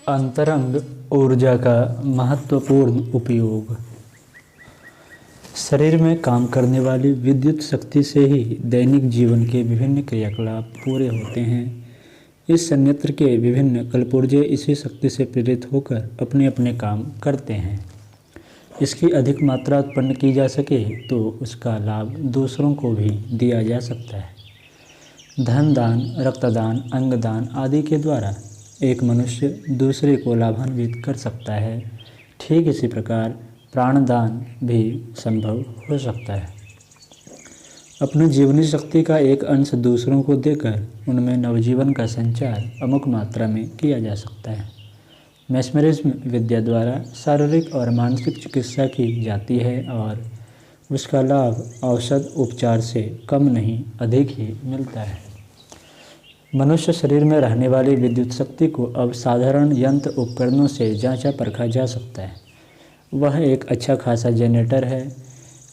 अंतरंग ऊर्जा का महत्वपूर्ण उपयोग। शरीर में काम करने वाली विद्युत शक्ति से ही दैनिक जीवन के विभिन्न क्रियाकलाप पूरे होते हैं। इस संयंत्र के विभिन्न कलपुर्जे इसी शक्ति से प्रेरित होकर अपने अपने काम करते हैं। इसकी अधिक मात्रा उत्पन्न की जा सके तो उसका लाभ दूसरों को भी दिया जा सकता है। धन दान, रक्तदान, अंगदान आदि के द्वारा एक मनुष्य दूसरे को लाभान्वित कर सकता है। ठीक इसी प्रकार प्राणदान भी संभव हो सकता है। अपनी जीवनी शक्ति का एक अंश दूसरों को देकर उनमें नवजीवन का संचार अमुक मात्रा में किया जा सकता है। मैस्मरिज्म विद्या द्वारा शारीरिक और मानसिक चिकित्सा की जाती है और उसका लाभ औषध उपचार से कम नहीं अधिक ही मिलता है। मनुष्य शरीर में रहने वाली विद्युत शक्ति को अब साधारण यंत्र उपकरणों से जांचा परखा जा सकता है। वह एक अच्छा खासा जनरेटर है।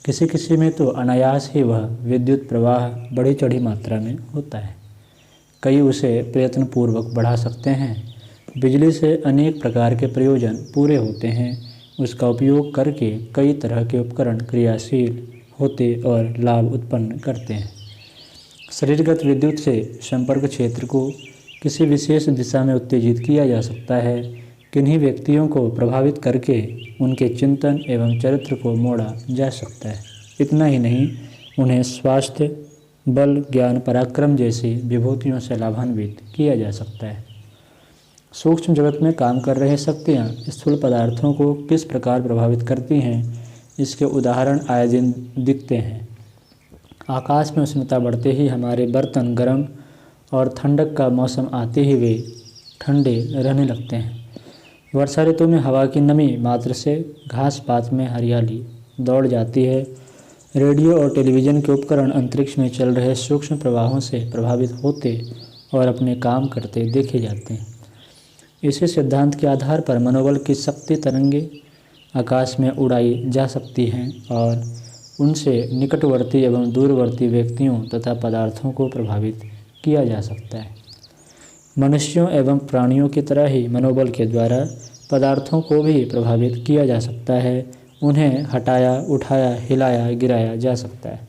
किसी किसी में तो अनायास ही वह विद्युत प्रवाह बढ़ी चढ़ी मात्रा में होता है। कई उसे प्रयत्नपूर्वक बढ़ा सकते हैं। बिजली से अनेक प्रकार के प्रयोजन पूरे होते हैं। उसका उपयोग करके कई तरह के उपकरण क्रियाशील होते और लाभ उत्पन्न करते हैं। शरीरगत विद्युत से संपर्क क्षेत्र को किसी विशेष दिशा में उत्तेजित किया जा सकता है। किन्हीं व्यक्तियों को प्रभावित करके उनके चिंतन एवं चरित्र को मोड़ा जा सकता है। इतना ही नहीं, उन्हें स्वास्थ्य, बल, ज्ञान, पराक्रम जैसी विभूतियों से लाभान्वित किया जा सकता है। सूक्ष्म जगत में काम कर रहे शक्तियाँ स्थूल पदार्थों को किस प्रकार प्रभावित करती हैं, इसके उदाहरण आए दिन दिखते हैं। आकाश में उष्णता बढ़ते ही हमारे बर्तन गर्म और ठंडक का मौसम आते ही वे ठंडे रहने लगते हैं। वर्षा ऋतु में हवा की नमी मात्र से घास पात में हरियाली दौड़ जाती है। रेडियो और टेलीविज़न के उपकरण अंतरिक्ष में चल रहे सूक्ष्म प्रवाहों से प्रभावित होते और अपने काम करते देखे जाते हैं। इसी सिद्धांत के आधार पर मनोबल की शक्ति तरंगे आकाश में उड़ाई जा सकती हैं और उनसे निकटवर्ती एवं दूरवर्ती व्यक्तियों तथा पदार्थों को प्रभावित किया जा सकता है। मनुष्यों एवं प्राणियों की तरह ही मनोबल के द्वारा पदार्थों को भी प्रभावित किया जा सकता है। उन्हें हटाया, उठाया, हिलाया, गिराया जा सकता है।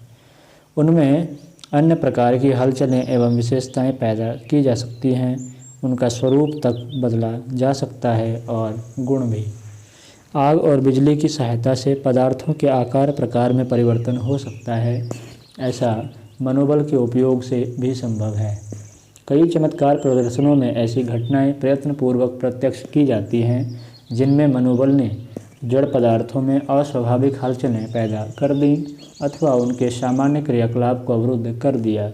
उनमें अन्य प्रकार की हलचलें एवं विशेषताएं पैदा की जा सकती हैं। उनका स्वरूप तक बदला जा सकता है और गुण भी। आग और बिजली की सहायता से पदार्थों के आकार प्रकार में परिवर्तन हो सकता है। ऐसा मनोबल के उपयोग से भी संभव है। कई चमत्कार प्रदर्शनों में ऐसी घटनाएं प्रयत्नपूर्वक प्रत्यक्ष की जाती हैं जिनमें मनोबल ने जड़ पदार्थों में अस्वाभाविक हलचलें पैदा कर दी अथवा उनके सामान्य क्रियाकलाप को अवरुद्ध कर दिया।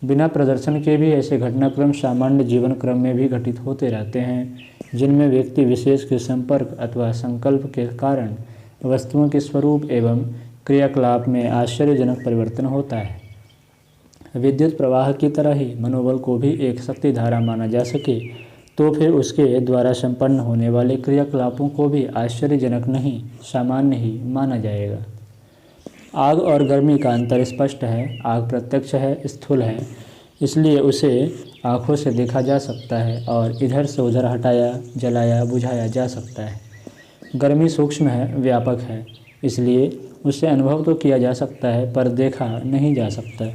बिना प्रदर्शन के भी ऐसे घटनाक्रम सामान्य जीवन क्रम में भी घटित होते रहते हैं, जिनमें व्यक्ति विशेष के संपर्क अथवा संकल्प के कारण वस्तुओं के स्वरूप एवं क्रियाकलाप में आश्चर्यजनक परिवर्तन होता है। विद्युत प्रवाह की तरह ही मनोबल को भी एक शक्ति धारा माना जा सके तो फिर उसके द्वारा संपन्न होने वाले क्रियाकलापों को भी आश्चर्यजनक नहीं, सामान्य ही माना जाएगा। आग और गर्मी का अंतर स्पष्ट है। आग प्रत्यक्ष है, स्थूल है, इसलिए उसे आँखों से देखा जा सकता है और इधर से उधर हटाया, जलाया, बुझाया जा सकता है। गर्मी सूक्ष्म है, व्यापक है, इसलिए उसे अनुभव तो किया जा सकता है पर देखा नहीं जा सकता।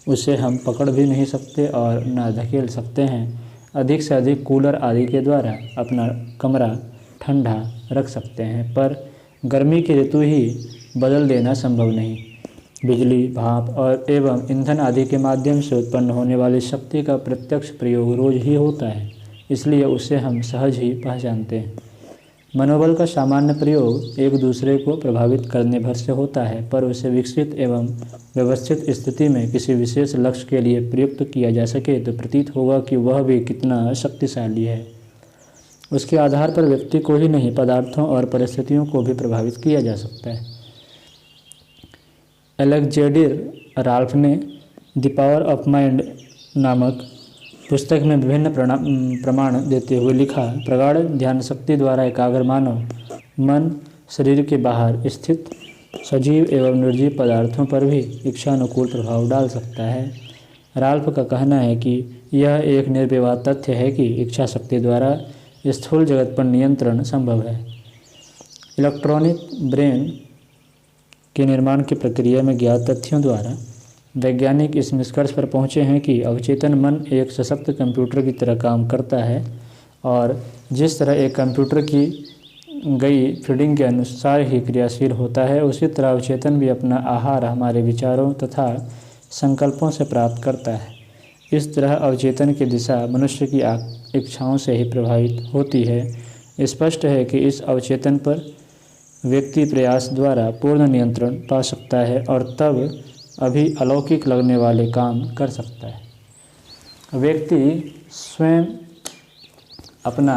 उसे हम पकड़ भी नहीं सकते और न धकेल सकते हैं। अधिक से अधिक कूलर आदि के द्वारा अपना कमरा ठंडा रख सकते हैं, पर गर्मी की ऋतु ही बदल देना संभव नहीं। बिजली, भाप और एवं ईंधन आदि के माध्यम से उत्पन्न होने वाली शक्ति का प्रत्यक्ष प्रयोग रोज ही होता है, इसलिए उसे हम सहज ही पहचानते हैं। मनोबल का सामान्य प्रयोग एक दूसरे को प्रभावित करने भर से होता है, पर उसे विकसित एवं व्यवस्थित स्थिति में किसी विशेष लक्ष्य के लिए प्रयुक्त किया जा सके तो प्रतीत होगा कि वह भी कितना शक्तिशाली है। उसके आधार पर व्यक्ति को ही नहीं, पदार्थों और परिस्थितियों को भी प्रभावित किया जा सकता है। अलेक्जेंडर राल्फ ने द पावर ऑफ माइंड नामक पुस्तक में विभिन्न प्रमाण देते हुए लिखा, प्रगाढ़ ध्यान शक्ति द्वारा एकाग्र मानव मन शरीर के बाहर स्थित सजीव एवं निर्जीव पदार्थों पर भी इच्छानुकूल प्रभाव डाल सकता है। राल्फ का कहना है कि यह एक निर्विवाद तथ्य है कि इच्छा शक्ति द्वारा स्थूल जगत पर नियंत्रण संभव है। इलेक्ट्रॉनिक ब्रेन के निर्माण की प्रक्रिया में ज्ञात तथ्यों द्वारा वैज्ञानिक इस निष्कर्ष पर पहुँचे हैं कि अवचेतन मन एक सशक्त कंप्यूटर की तरह काम करता है और जिस तरह एक कंप्यूटर की गई फीडिंग के अनुसार ही क्रियाशील होता है, उसी तरह अवचेतन भी अपना आहार हमारे विचारों तथा संकल्पों से प्राप्त करता है। इस तरह अवचेतन की दिशा मनुष्य की इच्छाओं से ही प्रभावित होती है। स्पष्ट है कि इस अवचेतन पर व्यक्ति प्रयास द्वारा पूर्ण नियंत्रण पा सकता है और तब अभी अलौकिक लगने वाले काम कर सकता है। व्यक्ति स्वयं अपना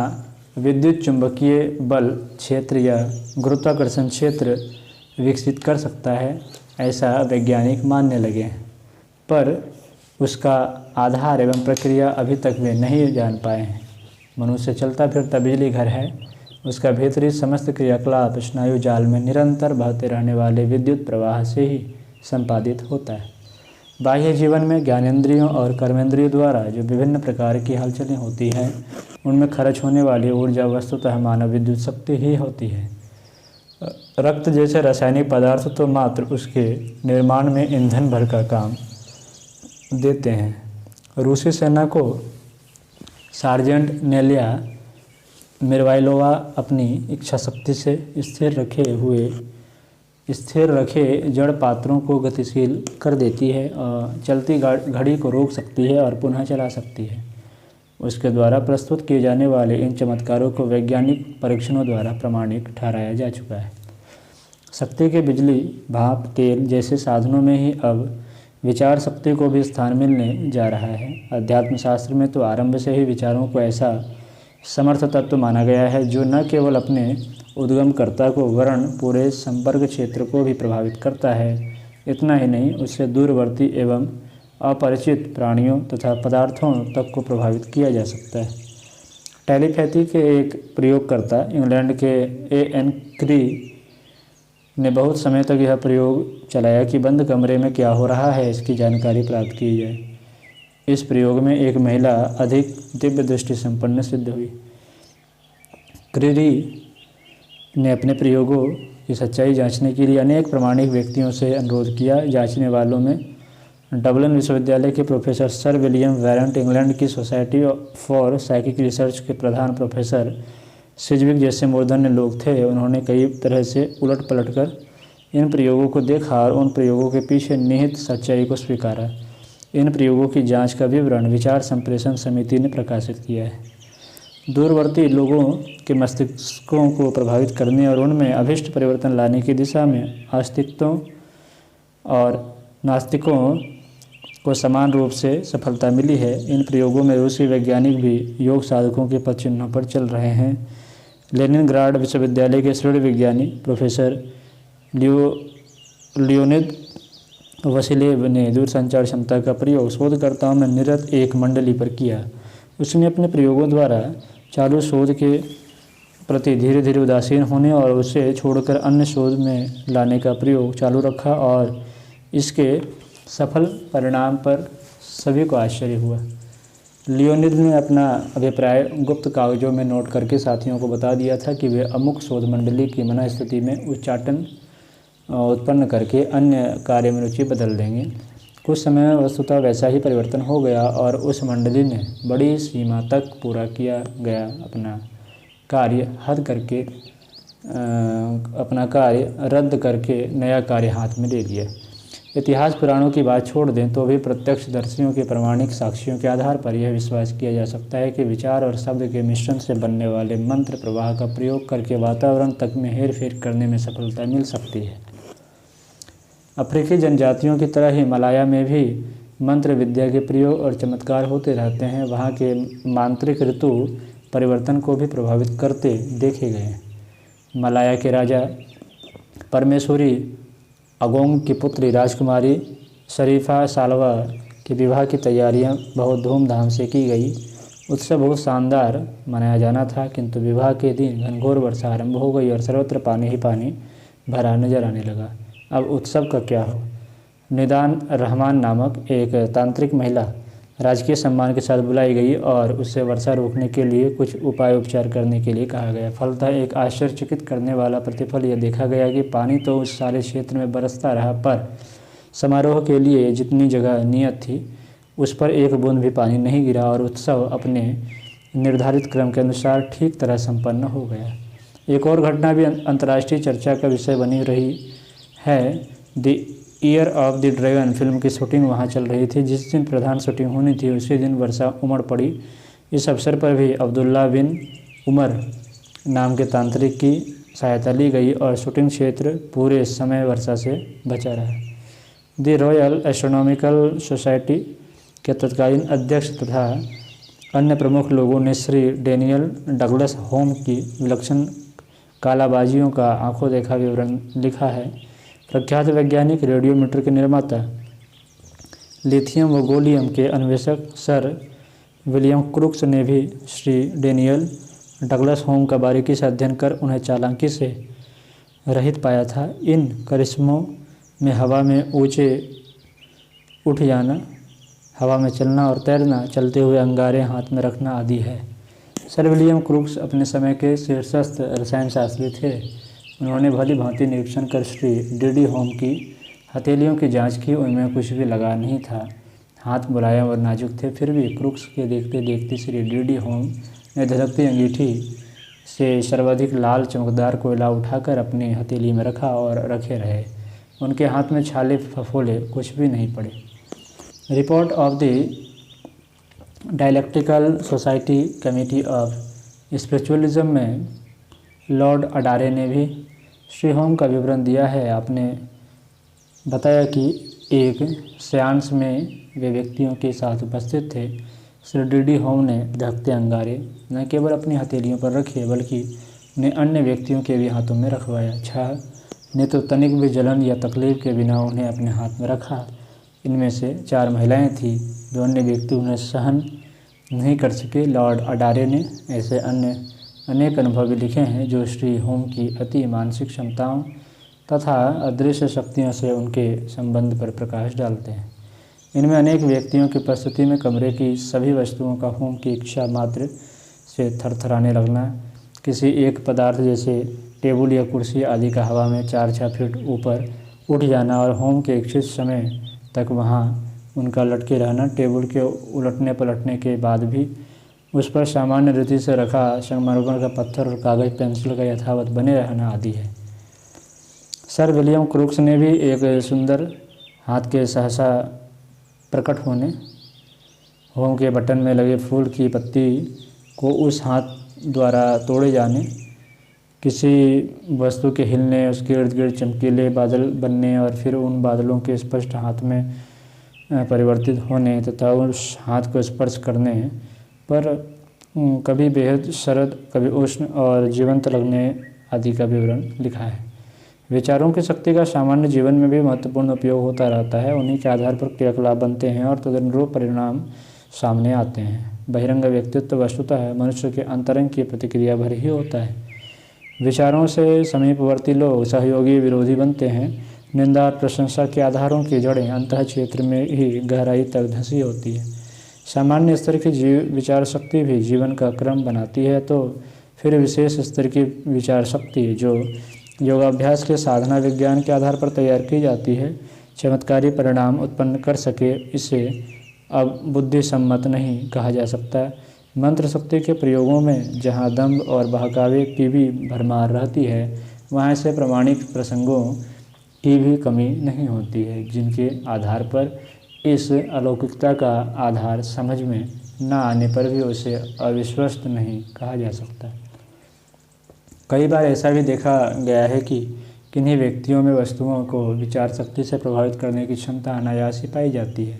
विद्युत चुंबकीय बल क्षेत्र या गुरुत्वाकर्षण क्षेत्र विकसित कर सकता है, ऐसा वैज्ञानिक मानने लगे हैं, पर उसका आधार एवं प्रक्रिया अभी तक वे नहीं जान पाए हैं। मनुष्य चलता फिरता बिजली घर है, उसका भीतरी समस्त क्रियाकलाप स्नायु जाल में निरंतर बहते रहने वाले विद्युत प्रवाह से ही संपादित होता है। बाह्य जीवन में ज्ञानेंद्रियों और कर्मेंद्रियों द्वारा जो विभिन्न प्रकार की हलचलें होती हैं, उनमें खर्च होने वाली ऊर्जा वस्तुतः मानव विद्युत शक्ति ही होती है। रक्त जैसे रासायनिक पदार्थ तो मात्र उसके निर्माण में ईंधन भर का काम देते हैं। रूसी सेना को सार्जेंट नेलिया मिरवाइलोवा अपनी इच्छा शक्ति से स्थिर रखे जड़ पात्रों को गतिशील कर देती है और चलती घड़ी को रोक सकती है और पुनः चला सकती है। उसके द्वारा प्रस्तुत किए जाने वाले इन चमत्कारों को वैज्ञानिक परीक्षणों द्वारा प्रमाणिक ठहराया जा चुका है। शक्ति के बिजली, भाप, तेल जैसे साधनों में ही अब विचार शक्ति को भी स्थान मिलने जा रहा है। अध्यात्म शास्त्र में तो आरंभ से ही विचारों को ऐसा समर्थ तत्व माना गया है जो न केवल अपने उद्गमकर्ता को वरन पूरे संपर्क क्षेत्र को भी प्रभावित करता है। इतना ही नहीं, उससे दूरवर्ती एवं अपरिचित प्राणियों तथा पदार्थों तक को प्रभावित किया जा सकता है। टेलीपैथी के एक प्रयोगकर्ता इंग्लैंड के A.N. क्री ने बहुत समय तक यह प्रयोग चलाया कि बंद कमरे में क्या हो रहा है इसकी जानकारी प्राप्त की जाए। इस प्रयोग में एक महिला अधिक दिव्य दृष्टि संपन्न सिद्ध हुई। क्री ने अपने प्रयोगों की सच्चाई जांचने के लिए अनेक प्रामाणिक व्यक्तियों से अनुरोध किया। जांचने वालों में डबलिन विश्वविद्यालय के प्रोफेसर सर विलियम वैरेंट, इंग्लैंड की सोसाइटी फॉर साइकिक रिसर्च के प्रधान प्रोफेसर सिजविक जैसे मूर्धन्य लोग थे। उन्होंने कई तरह से उलट पलट कर इन प्रयोगों को देखा और उन प्रयोगों के पीछे निहित सच्चाई को स्वीकारा। इन प्रयोगों की जांच का विवरण विचार संप्रेषण समिति ने प्रकाशित किया है। दूरवर्ती लोगों के मस्तिष्कों को प्रभावित करने और उनमें अभिष्ट परिवर्तन लाने की दिशा में आस्तिकों और नास्तिकों को समान रूप से सफलता मिली है। इन प्रयोगों में रूसी वैज्ञानिक भी योग साधकों के पद चिन्हों पर चल रहे हैं। लेनिनग्राड विश्वविद्यालय के सूर्य विज्ञानी प्रोफेसर लियोनिद वसीलेव ने दूरसंचार क्षमता का प्रयोग शोधकर्ताओं में निरत एक मंडली पर किया। उसने अपने प्रयोगों द्वारा चालू शोध के प्रति धीरे धीरे उदासीन होने और उसे छोड़कर अन्य शोध में लाने का प्रयोग चालू रखा और इसके सफल परिणाम पर सभी को आश्चर्य हुआ। लियोनिद ने अपना अभिप्राय गुप्त कागजों में नोट करके साथियों को बता दिया था कि वे अमुक शोध मंडली की मनःस्थिति में उच्चाटन उत्पन्न करके अन्य कार्य में रुचि बदल देंगे। कुछ समय में वस्तुतः वैसा ही परिवर्तन हो गया और उस मंडली ने बड़ी सीमा तक पूरा किया गया अपना कार्य रद्द करके नया कार्य हाथ में ले लिया। इतिहास पुराणों की बात छोड़ दें तो भी प्रत्यक्षदर्शियों के प्रामाणिक साक्ष्यों के आधार पर यह विश्वास किया जा सकता है कि विचार और शब्द के मिश्रण से बनने वाले मंत्र प्रवाह का प्रयोग करके वातावरण तक में हेरफेर करने में सफलता मिल सकती है। अफ्रीकी जनजातियों की तरह ही मलाया में भी मंत्र विद्या के प्रयोग और चमत्कार होते रहते हैं। वहाँ के मांत्रिक ऋतु परिवर्तन को भी प्रभावित करते देखे गए हैं। मलाया के राजा परमेश्वरी अगोंग की पुत्री राजकुमारी शरीफा सालवा के विवाह की तैयारियां बहुत धूमधाम से की गई। उत्सव बहुत शानदार मनाया जाना था, किंतु विवाह के दिन घनघोर वर्षा आरंभ हो गई और सर्वत्र पानी ही पानी भरा नजर आने लगा। अब उत्सव का क्या हो? निदान रहमान नामक एक तांत्रिक महिला राजकीय सम्मान के साथ बुलाई गई और उससे वर्षा रोकने के लिए कुछ उपाय उपचार करने के लिए कहा गया। फलतः एक आश्चर्यचकित करने वाला प्रतिफल यह देखा गया कि पानी तो उस सारे क्षेत्र में बरसता रहा, पर समारोह के लिए जितनी जगह नियत थी उस पर एक बूंद भी पानी नहीं गिरा और उत्सव अपने निर्धारित क्रम के अनुसार ठीक तरह संपन्न हो गया। एक और घटना भी अंतर्राष्ट्रीय चर्चा का विषय बनी रही है। The year of the dragon film की शूटिंग वहां चल रही थी। जिस दिन प्रधान शूटिंग होनी थी उसी दिन वर्षा उमड़ पड़ी। इस अवसर पर भी अब्दुल्ला बिन उमर नाम के तांत्रिक की सहायता ली गई और शूटिंग क्षेत्र पूरे समय वर्षा से बचा रहा। द रॉयल एस्ट्रोनॉमिकल सोसाइटी के तत्कालीन अध्यक्ष तथा अन्य प्रमुख लोगों ने श्री डेनियल डगलस होम की विलक्षण कालाबाजियों का आंखों देखा विवरण लिखा है। प्रख्यात वैज्ञानिक रेडियोमीटर के निर्माता, लिथियम व गोलियम के अन्वेषक सर विलियम क्रूक्स ने भी श्री डेनियल डगलस होम का बारीकी से अध्ययन कर उन्हें चालाकी से रहित पाया था। इन करिश्मों में हवा में ऊंचे उठ जाना, हवा में चलना और तैरना, चलते हुए अंगारे हाथ में रखना आदि है। सर विलियम क्रूक्स अपने समय के शीर्षस्थ रसायन शास्त्री थे। उन्होंने भली भांति निरीक्षण कर श्री डी होम की हथेलियों की जांच की। उनमें कुछ भी लगा नहीं था, हाथ मुलायम और नाजुक थे। फिर भी क्रूक्स के देखते देखते श्री डी होम ने धधकती अंगीठी से सर्वाधिक लाल चमकदार कोयला उठाकर अपनी हथेली में रखा और रखे रहे। उनके हाथ में छाले फफोले कुछ भी नहीं पड़े। Report of the dialectical society committee of spiritualism में लॉर्ड अडारे ने भी श्री होम का विवरण दिया है। आपने बताया कि एक सेयांस में वे व्यक्तियों के साथ उपस्थित थे। श्री डी होम ने धकते अंगारे न केवल अपनी हथेलियों पर रखे बल्कि उन्हें अन्य व्यक्तियों के भी हाथों में रखवाया। छह ने तो तनिक भी जलन या तकलीफ के बिना उन्हें अपने हाथ में रखा। इनमें से 4 महिलाएं थीं जो अन्य व्यक्ति उन्हें सहन नहीं कर सके। लॉर्ड अडारे ने ऐसे अन्य अनेक अनुभव भी लिखे हैं जो श्री होम की अति मानसिक क्षमताओं तथा अदृश्य शक्तियों से उनके संबंध पर प्रकाश डालते हैं। इनमें अनेक व्यक्तियों की उपस्थिति में कमरे की सभी वस्तुओं का होम की इच्छा मात्र से थरथराने लगना, किसी एक पदार्थ जैसे टेबल या कुर्सी आदि का हवा में 4-6 फीट ऊपर उठ जाना और होम के इच्छित समय तक वहाँ उनका लटके रहना, टेबल के उलटने पलटने के बाद भी उस पर सामान्य रीति से रखा संगमरमर का पत्थर और कागज पेंसिल का यथावत बने रहना आदि है। सर विलियम क्रूक्स ने भी एक सुंदर हाथ के सहसा प्रकट होने, होम के बटन में लगे फूल की पत्ती को उस हाथ द्वारा तोड़े जाने, किसी वस्तु के हिलने, उसके इर्द गिर्द चमकीले बादल बनने और फिर उन बादलों के स्पष्ट हाथ में परिवर्तित होने तथा उस हाथ को स्पर्श करने पर कभी बेहद शरद, कभी उष्ण और जीवंत लगने आदि का विवरण लिखा है। विचारों की शक्ति का सामान्य जीवन में भी महत्वपूर्ण उपयोग होता रहता है। उन्हीं के आधार पर क्रियाकलाप बनते हैं और तदनुरूप परिणाम सामने आते हैं। बहिरंग व्यक्तित्व वस्तुतः मनुष्य के अंतरंग की प्रतिक्रिया भर ही होता है। विचारों से समीपवर्ती लोग सहयोगी विरोधी बनते हैं। निंदा और प्रशंसा के आधारों की जड़ें अंतः क्षेत्र में ही गहराई तक धंसी होती है। सामान्य स्तर की विचार शक्ति भी जीवन का क्रम बनाती है, तो फिर विशेष स्तर की विचार शक्ति जो योगाभ्यास के साधना विज्ञान के आधार पर तैयार की जाती है, चमत्कारी परिणाम उत्पन्न कर सके, इसे अब बुद्धिसम्मत नहीं कहा जा सकता। मंत्र शक्ति के प्रयोगों में जहाँ दंभ और बहकावे की भी भरमार रहती है, वहाँ ऐसे प्रमाणिक प्रसंगों की भी कमी नहीं होती है जिनके आधार पर इस अलौकिकता का आधार समझ में न आने पर भी उसे अविश्वस्त नहीं कहा जा सकता। कई बार ऐसा भी देखा गया है कि किन्हीं व्यक्तियों में वस्तुओं को विचार शक्ति से प्रभावित करने की क्षमता अनायास ही पाई जाती है।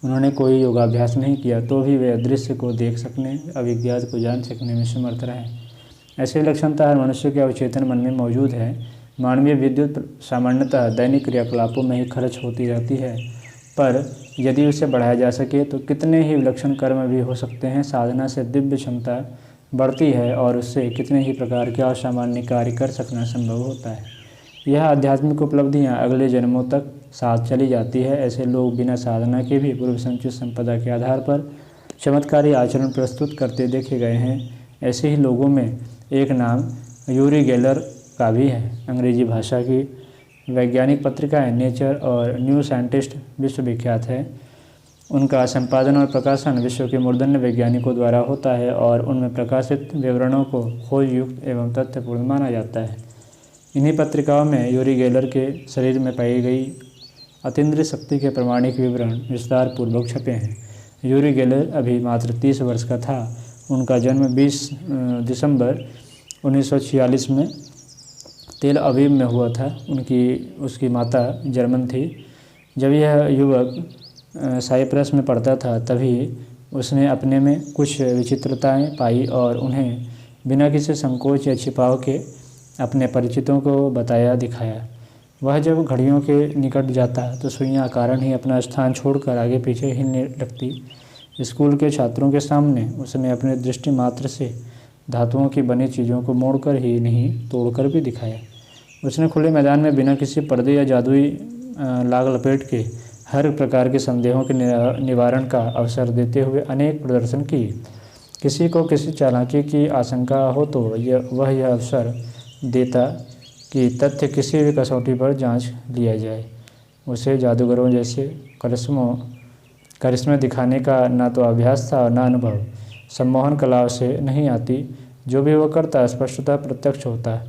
उन्होंने कोई योगाभ्यास नहीं किया तो भी वे अदृश्य को देख सकने, अविज्ञात को जान सकने में समर्थ रहे। ऐसी विलक्षणता हर मनुष्य के अवचेतन मन में मौजूद है। मानवीय विद्युत सामान्यतः दैनिक क्रियाकलापों में ही खर्च होती रहती है, पर यदि उसे बढ़ाया जा सके तो कितने ही विलक्षण कर्म भी हो सकते हैं। साधना से दिव्य क्षमता बढ़ती है और उससे कितने ही प्रकार के असामान्य कार्य कर सकना संभव होता है। यह आध्यात्मिक उपलब्धियाँ अगले जन्मों तक साथ चली जाती है। ऐसे लोग बिना साधना के भी पूर्व संचित संपदा के आधार पर चमत्कारी आचरण प्रस्तुत करते देखे गए हैं। ऐसे ही लोगों में एक नाम यूरी गेलर का भी है। अंग्रेजी भाषा की वैज्ञानिक पत्रिकाएं नेचर और न्यू साइंटिस्ट विश्वविख्यात है। उनका संपादन और प्रकाशन विश्व के मूर्धन्य वैज्ञानिकों द्वारा होता है और उनमें प्रकाशित विवरणों को खोजयुक्त एवं तथ्यपूर्ण माना जाता है। इन्हीं पत्रिकाओं में यूरी गेलर के शरीर में पाई गई अतीन्द्रिय शक्ति के प्रमाणिक विवरण विस्तार पूर्वक छपे हैं। यूरी गेलर अभी मात्र 30 वर्ष का था। उनका जन्म 20 दिसंबर 1946 में तेल अवीव में हुआ था। उसकी माता जर्मन थी। जब यह युवक साइप्रस में पढ़ता था तभी उसने अपने में कुछ विचित्रताएं पाई और उन्हें बिना किसी संकोच या छिपाव के अपने परिचितों को बताया दिखाया। वह जब घड़ियों के निकट जाता तो सुइयां कारण ही अपना स्थान छोड़कर आगे पीछे हिलने लगती। स्कूल के छात्रों के सामने उसने अपने दृष्टि मात्र से धातुओं की बनी चीज़ों को मोड़कर ही नहीं तोड़कर भी दिखाया। उसने खुले मैदान में बिना किसी पर्दे या जादुई लाग लपेट के हर प्रकार के संदेहों के निवारण का अवसर देते हुए अनेक प्रदर्शन किए। किसी को किसी चालाकी की आशंका हो तो वह यह अवसर देता कि तथ्य किसी भी कसौटी पर जांच लिया जाए। उसे जादूगरों जैसे करिश्मे दिखाने का ना तो अभ्यास था और ना अनुभव। सम्मोहन कलाओं से नहीं आती। जो भी वह करता स्पष्टता प्रत्यक्ष होता।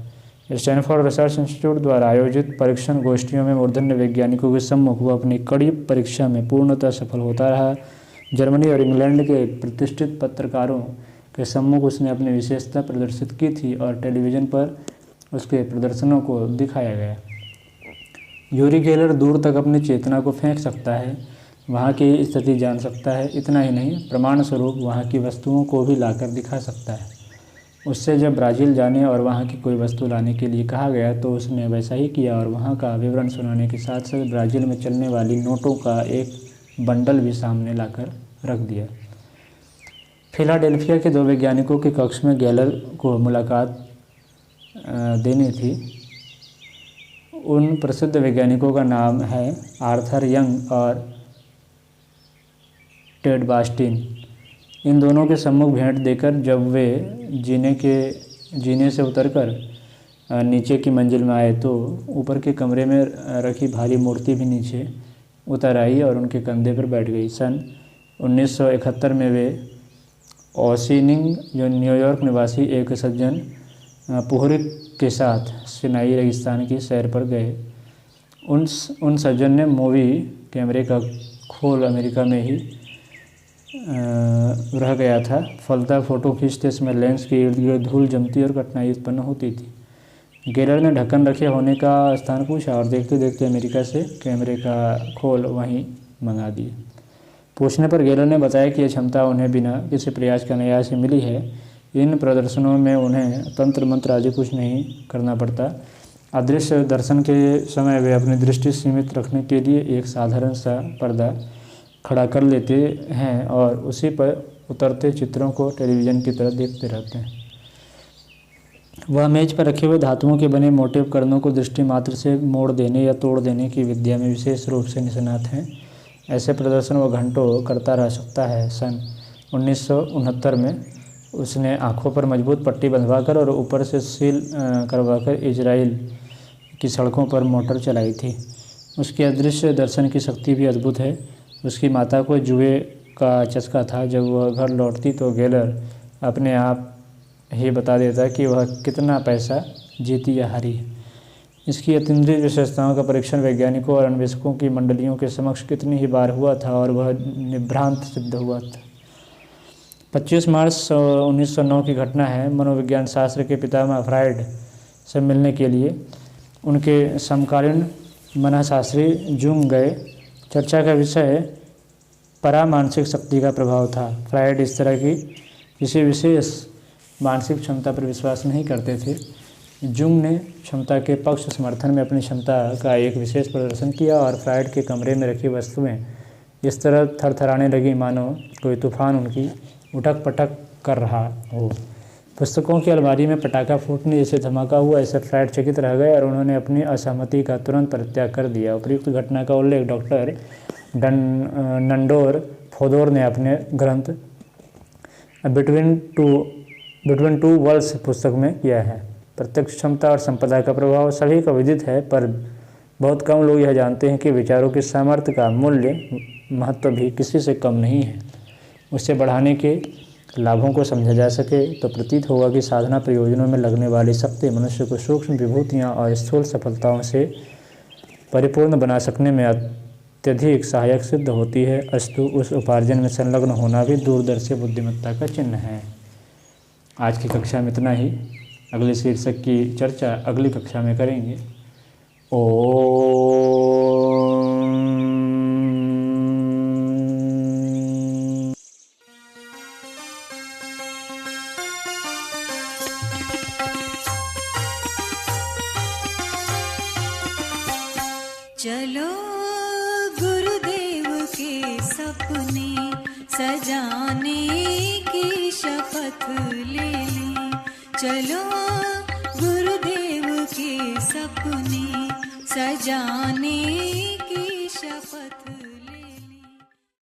स्टैनफोर्ड रिसर्च इंस्टीट्यूट द्वारा आयोजित परीक्षण गोष्ठियों में मूर्धन्य वैज्ञानिकों के सम्मुख वह अपनी कड़ी परीक्षा में पूर्णतः सफल होता रहा। जर्मनी और इंग्लैंड के प्रतिष्ठित पत्रकारों के सम्मुख उसने अपनी विशेषता प्रदर्शित की थी और टेलीविज़न पर उसके प्रदर्शनों को दिखाया गया। यूरी गेलर दूर तक अपनी चेतना को फेंक सकता है, वहाँ की स्थिति जान सकता है। इतना ही नहीं, प्रमाण स्वरूप वहाँ की वस्तुओं को भी लाकर दिखा सकता है। उससे जब ब्राज़ील जाने और वहाँ की कोई वस्तु लाने के लिए कहा गया तो उसने वैसा ही किया और वहाँ का विवरण सुनाने के साथ साथ ब्राज़ील में चलने वाली नोटों का एक बंडल भी सामने लाकर रख दिया। फिलाडेल्फिया के 2 वैज्ञानिकों के कक्ष में गेलर को मुलाकात देनी थी। उन प्रसिद्ध वैज्ञानिकों का नाम है आर्थर यंग और टेड बास्टिन। इन दोनों के सम्मुख भेंट देकर जब वे जीने से उतरकर नीचे की मंजिल में आए तो ऊपर के कमरे में रखी भारी मूर्ति भी नीचे उतर आई और उनके कंधे पर बैठ गई। सन 1971 में वे ओसिनिंग, जो न्यूयॉर्क निवासी एक सज्जन पुहरिक के साथ सिनाई रेगिस्तान की सैर पर गए। उन सज्जन ने मूवी कैमरे का खोल अमेरिका में ही रह गया था। फलतः फ़ोटो खींचते समय लेंस के इर्द गिर्द धूल जमती और कठिनाई उत्पन्न होती थी। गेलर ने ढक्कन रखे होने का स्थान पूछा और देखते देखते अमेरिका से कैमरे का खोल वहीं मंगा दिए। पूछने पर गेलर ने बताया कि यह क्षमता उन्हें बिना किसी प्रयास के अनायास ही मिली है। इन प्रदर्शनों में उन्हें तंत्र मंत्र आदि कुछ नहीं करना पड़ता। अदृश्य दर्शन के समय वे अपनी दृष्टि सीमित रखने के लिए एक साधारण सा पर्दा खड़ा कर लेते हैं और उसी पर उतरते चित्रों को टेलीविज़न की तरह देखते रहते हैं। वह मेज पर रखे हुए धातुओं के बने मोटे उपकरणों को दृष्टि मात्र से मोड़ देने या तोड़ देने की विद्या में विशेष रूप से निष्णात हैं। ऐसे प्रदर्शन वह घंटों करता रह सकता है। सन 1969 में उसने आँखों पर मजबूत पट्टी बंधवाकर और ऊपर से सील करवाकर इजराइल की सड़कों पर मोटर चलाई थी। उसके अदृश्य दर्शन की शक्ति भी अद्भुत है। उसकी माता को जुए का चस्का था। जब वह घर लौटती तो गेलर अपने आप ही बता देता कि वह कितना पैसा जीती या हारी है। इसकी अतीन्द्रिय विशेषताओं का परीक्षण वैज्ञानिकों और अन्वेषकों की मंडलियों के समक्ष कितनी ही बार हुआ था और वह निभ्रांत सिद्ध हुआ था। 25 मार्च 1909 की घटना है। मनोविज्ञान शास्त्र के पितामह फ्रायड से मिलने के लिए उनके समकालीन मनःशास्त्री जूंग गए। चर्चा का विषय परामानसिक शक्ति का प्रभाव था। फ्रायड इस तरह की किसी विशेष मानसिक क्षमता पर विश्वास नहीं करते थे। जूंग ने क्षमता के पक्ष समर्थन में अपनी क्षमता का एक विशेष प्रदर्शन किया और फ्रायड के कमरे में रखी वस्तुएं इस तरह थरथराने लगी मानो कोई तूफान उनकी उठक पटक कर रहा हो। पुस्तकों की अलमारी में पटाखा फूटने जैसे धमाका हुआ, ऐसे फ्लैट चकित रह गए और उन्होंने अपनी असहमति का तुरंत परित्याग कर दिया। उपयुक्त घटना का उल्लेख डॉक्टर नंडोर फोदोर ने अपने ग्रंथ बिटवीन टू वर्ल्ड्स पुस्तक में किया है। प्रत्यक्ष क्षमता और संपदा का प्रभाव सभी को विदित है, पर बहुत कम लोग यह जानते हैं कि विचारों के सामर्थ्य का मूल्य महत्व भी किसी से कम नहीं है। उससे बढ़ाने के लाभों को समझा जा सके तो प्रतीत होगा कि साधना प्रयोजनों में लगने वाली शक्ति मनुष्य को सूक्ष्म विभूतियाँ और स्थूल सफलताओं से परिपूर्ण बना सकने में अत्यधिक सहायक सिद्ध होती है। अस्तु उस उपार्जन में संलग्न होना भी दूरदर्शी बुद्धिमत्ता का चिन्ह है। आज की कक्षा में इतना ही। अगले शीर्षक की चर्चा अगली कक्षा में करेंगे। चलो गुरुदेव के सपने सजाने की शपथ ले लें। चलो गुरुदेव के सपने सजाने